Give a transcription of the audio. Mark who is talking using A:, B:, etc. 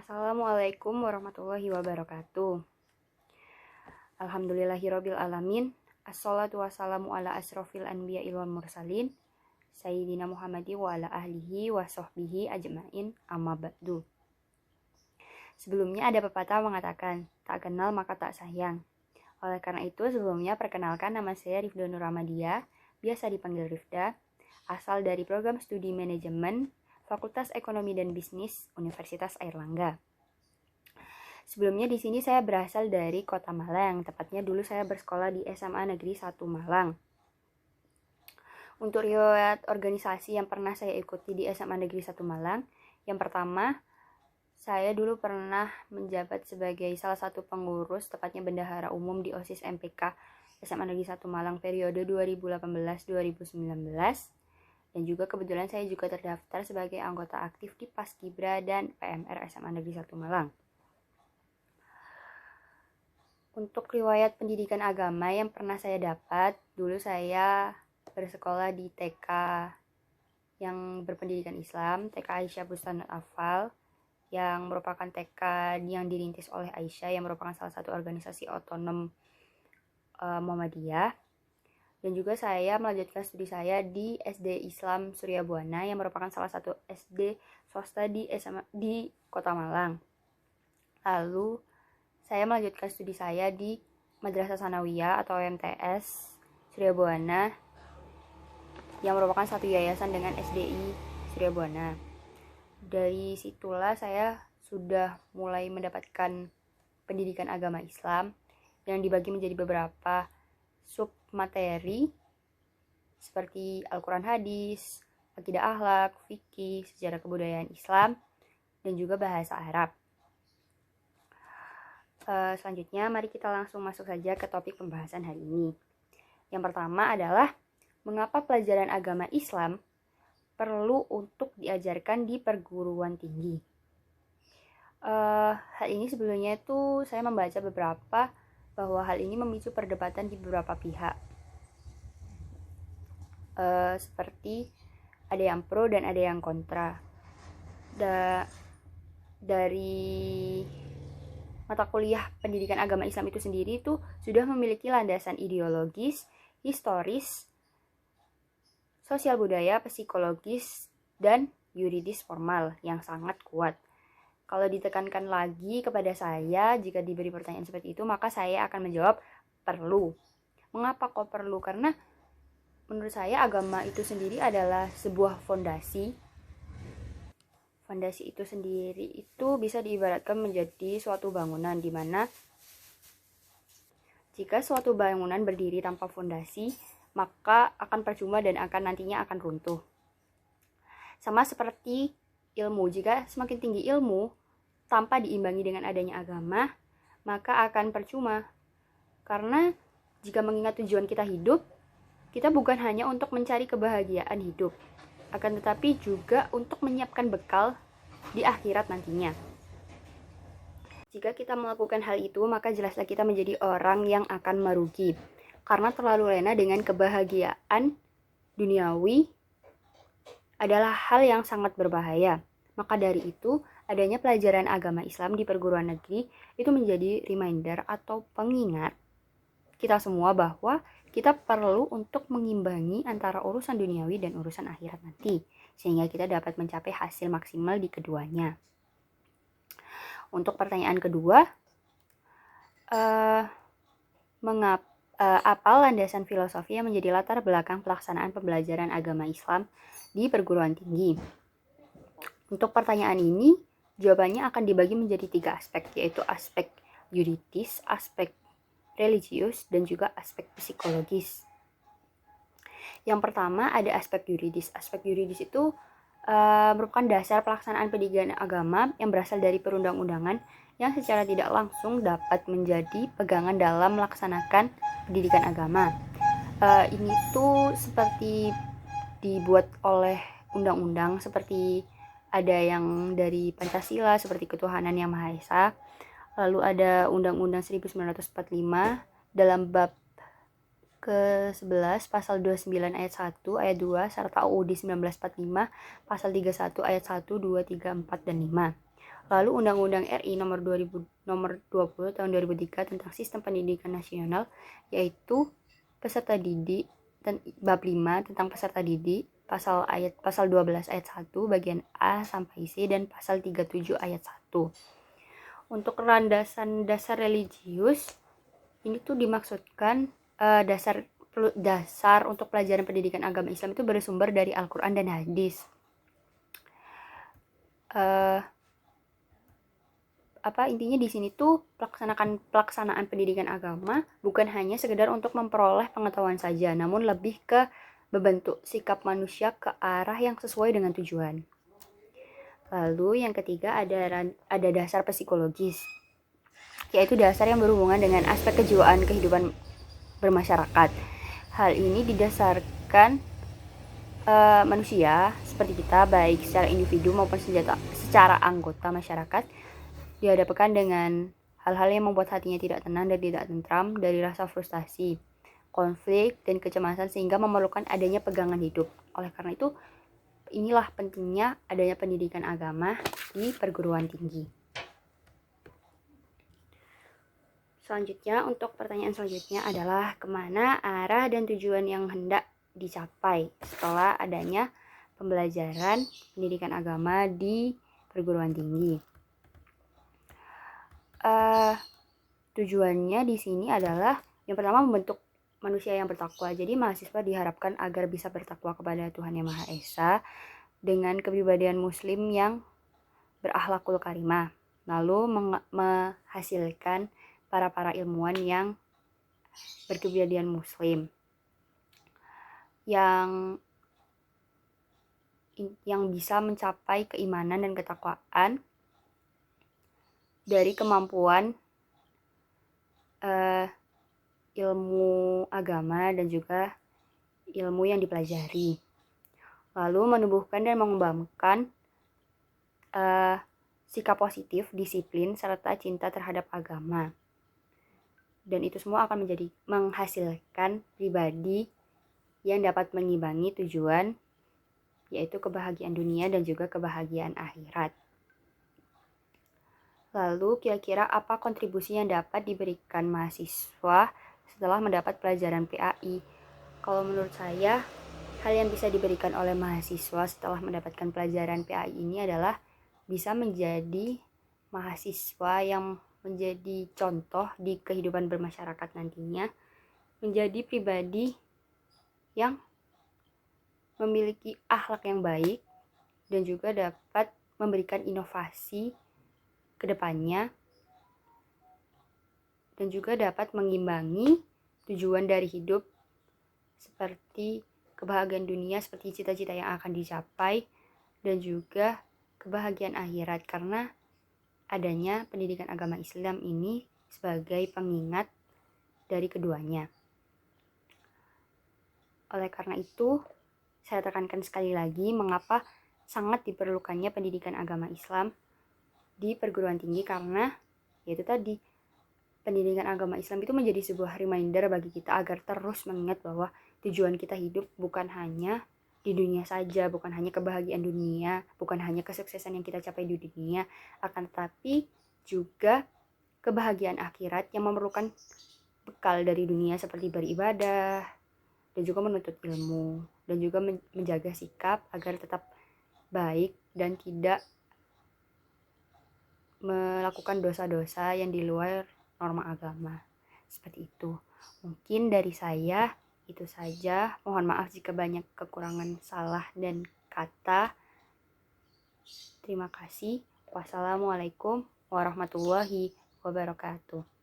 A: Assalamualaikum warahmatullahi wabarakatuh. Alhamdulillahirabbil alamin. Assalatu wassalamu ala asrofil anbiya'i wal mursalin Sayyidina Muhammadi wa ala ahlihi wa sahbihi ajma'in amma ba'du. Sebelumnya ada pepatah mengatakan, tak kenal maka tak sayang. Oleh karena itu sebelumnya perkenalkan, nama saya Rifda Nur Ramadia, biasa dipanggil Rifda, asal dari program studi manajemen Fakultas Ekonomi dan Bisnis Universitas Airlangga. Sebelumnya di sini saya berasal dari Kota Malang, tepatnya dulu saya bersekolah di SMA Negeri 1 Malang. Untuk riwayat organisasi yang pernah saya ikuti di SMA Negeri 1 Malang, yang pertama, saya dulu pernah menjabat sebagai salah satu pengurus, tepatnya bendahara umum di OSIS MPK SMA Negeri 1 Malang periode 2018-2019. Dan juga kebetulan saya juga terdaftar sebagai anggota aktif di Paskibra dan PMR SMA Negeri 1 Malang. Untuk riwayat pendidikan agama yang pernah saya dapat, dulu saya bersekolah di TK yang berpendidikan Islam, TK Aisyah Bustanul Afal, yang merupakan TK yang dirintis oleh Aisyah, yang merupakan salah satu organisasi otonom Muhammadiyah. Dan juga saya melanjutkan studi saya di SD Islam Surya Buana, yang merupakan salah satu SD swasta di Kota Malang. Lalu saya melanjutkan studi saya di Madrasah Sanawiyah atau MTS Surya Buana, yang merupakan satu yayasan dengan SDI Surya Buana. Dari situlah saya sudah mulai mendapatkan pendidikan agama Islam yang dibagi menjadi beberapa sub materi seperti Al-Quran Hadis, Akidah Akhlak, Fikih, Sejarah Kebudayaan Islam, dan juga Bahasa Arab. Selanjutnya mari kita langsung masuk saja ke topik pembahasan hari ini. Yang pertama adalah mengapa pelajaran agama Islam perlu untuk diajarkan di perguruan tinggi. Hal ini sebelumnya itu saya membaca beberapa bahwa hal ini memicu perdebatan di beberapa pihak. Seperti ada yang pro dan ada yang kontra. Dari mata kuliah pendidikan agama Islam itu sendiri itu sudah memiliki landasan ideologis, historis, sosial budaya, psikologis, dan yuridis formal yang sangat kuat. Kalau ditekankan lagi kepada saya, jika diberi pertanyaan seperti itu, maka saya akan menjawab perlu. Mengapa kok perlu? Karena menurut saya agama itu sendiri adalah sebuah fondasi. Fondasi itu sendiri itu bisa diibaratkan menjadi suatu bangunan, di mana jika suatu bangunan berdiri tanpa fondasi, maka akan percuma dan nantinya akan runtuh. Sama seperti ilmu, jika semakin tinggi ilmu tanpa diimbangi dengan adanya agama, maka akan percuma. Karena jika mengingat tujuan kita hidup, kita bukan hanya untuk mencari kebahagiaan hidup, akan tetapi juga untuk menyiapkan bekal di akhirat nantinya. Jika kita melakukan hal itu, maka jelaslah kita menjadi orang yang akan merugi, karena terlalu lena dengan kebahagiaan duniawi adalah hal yang sangat berbahaya. Maka dari itu, adanya pelajaran agama Islam di perguruan negeri itu menjadi reminder atau pengingat kita semua bahwa kita perlu untuk mengimbangi antara urusan duniawi dan urusan akhirat nanti, sehingga kita dapat mencapai hasil maksimal di keduanya. Untuk pertanyaan kedua, apa landasan filosofi yang menjadi latar belakang pelaksanaan pembelajaran agama Islam di perguruan tinggi? Untuk pertanyaan ini, jawabannya akan dibagi menjadi 3 aspek, yaitu aspek yuridis, aspek religius, dan juga aspek psikologis. Yang pertama ada aspek yuridis. Aspek yuridis itu merupakan dasar pelaksanaan pendidikan agama yang berasal dari perundang-undangan yang secara tidak langsung dapat menjadi pegangan dalam melaksanakan pendidikan agama. Ini tuh seperti dibuat oleh undang-undang, seperti ada yang dari Pancasila seperti ketuhanan yang Maha Esa. Lalu ada Undang-Undang 1945 dalam bab ke-11 pasal 29 ayat 1 ayat 2 serta UUD 1945 pasal 31 ayat 1, 2, 3, 4 dan 5. Lalu Undang-Undang RI nomor 20 tahun 2003 tentang Sistem Pendidikan Nasional, yaitu peserta didik, dan bab 5 tentang peserta didik, pasal 12 ayat 1 bagian A sampai C, dan pasal 37 ayat 1. Untuk landasan dasar religius, ini tuh dimaksudkan dasar untuk pelajaran pendidikan agama Islam itu bersumber dari Al-Quran dan hadis. Intinya di sini tuh pelaksanaan pendidikan agama bukan hanya sekedar untuk memperoleh pengetahuan saja, namun lebih ke membentuk sikap manusia ke arah yang sesuai dengan tujuan. Lalu yang ketiga ada dasar psikologis, yaitu dasar yang berhubungan dengan aspek kejiwaan kehidupan bermasyarakat. Hal ini didasarkan manusia seperti kita, baik secara individu maupun secara anggota masyarakat, dihadapkan dengan hal-hal yang membuat hatinya tidak tenang dan tidak tentram, dari rasa frustasi, konflik, dan kecemasan, sehingga memerlukan adanya pegangan hidup. Oleh karena itu, inilah pentingnya adanya pendidikan agama di perguruan tinggi. Selanjutnya, untuk pertanyaan selanjutnya adalah kemana arah dan tujuan yang hendak dicapai setelah adanya pembelajaran pendidikan agama di perguruan tinggi. Tujuannya di sini adalah yang pertama membentuk manusia yang bertakwa. Jadi mahasiswa diharapkan agar bisa bertakwa kepada Tuhan Yang Maha Esa dengan kepribadian muslim yang berakhlakul karimah, lalu menghasilkan para ilmuwan yang berkepribadian muslim yang bisa mencapai keimanan dan ketakwaan dari kemampuan ilmu agama dan juga ilmu yang dipelajari, lalu menumbuhkan dan mengembangkan sikap positif, disiplin, serta cinta terhadap agama. Dan itu semua akan menghasilkan pribadi yang dapat mengimbangi tujuan, yaitu kebahagiaan dunia dan juga kebahagiaan akhirat. Lalu kira-kira apa kontribusi yang dapat diberikan mahasiswa setelah mendapat pelajaran PAI? Kalau menurut saya, hal yang bisa diberikan oleh mahasiswa setelah mendapatkan pelajaran PAI ini adalah bisa menjadi mahasiswa yang menjadi contoh di kehidupan bermasyarakat nantinya, menjadi pribadi yang memiliki akhlak yang baik dan juga dapat memberikan inovasi ke depannya, dan juga dapat mengimbangi tujuan dari hidup seperti kebahagiaan dunia, seperti cita-cita yang akan dicapai, dan juga kebahagiaan akhirat, karena adanya pendidikan agama Islam ini sebagai pengingat dari keduanya. Oleh karena itu, saya tekankan sekali lagi mengapa sangat diperlukannya pendidikan agama Islam di perguruan tinggi, karena yaitu tadi, pendidikan agama Islam itu menjadi sebuah reminder bagi kita agar terus mengingat bahwa tujuan kita hidup bukan hanya di dunia saja, bukan hanya kebahagiaan dunia, bukan hanya kesuksesan yang kita capai di dunia, akan tetapi juga kebahagiaan akhirat yang memerlukan bekal dari dunia seperti beribadah dan juga menuntut ilmu, dan juga menjaga sikap agar tetap baik dan tidak melakukan dosa-dosa yang di luar norma agama. Seperti itu. Mungkin dari saya itu saja. Mohon maaf jika banyak kekurangan salah dan kata. Terima kasih. Wassalamualaikum warahmatullahi wabarakatuh.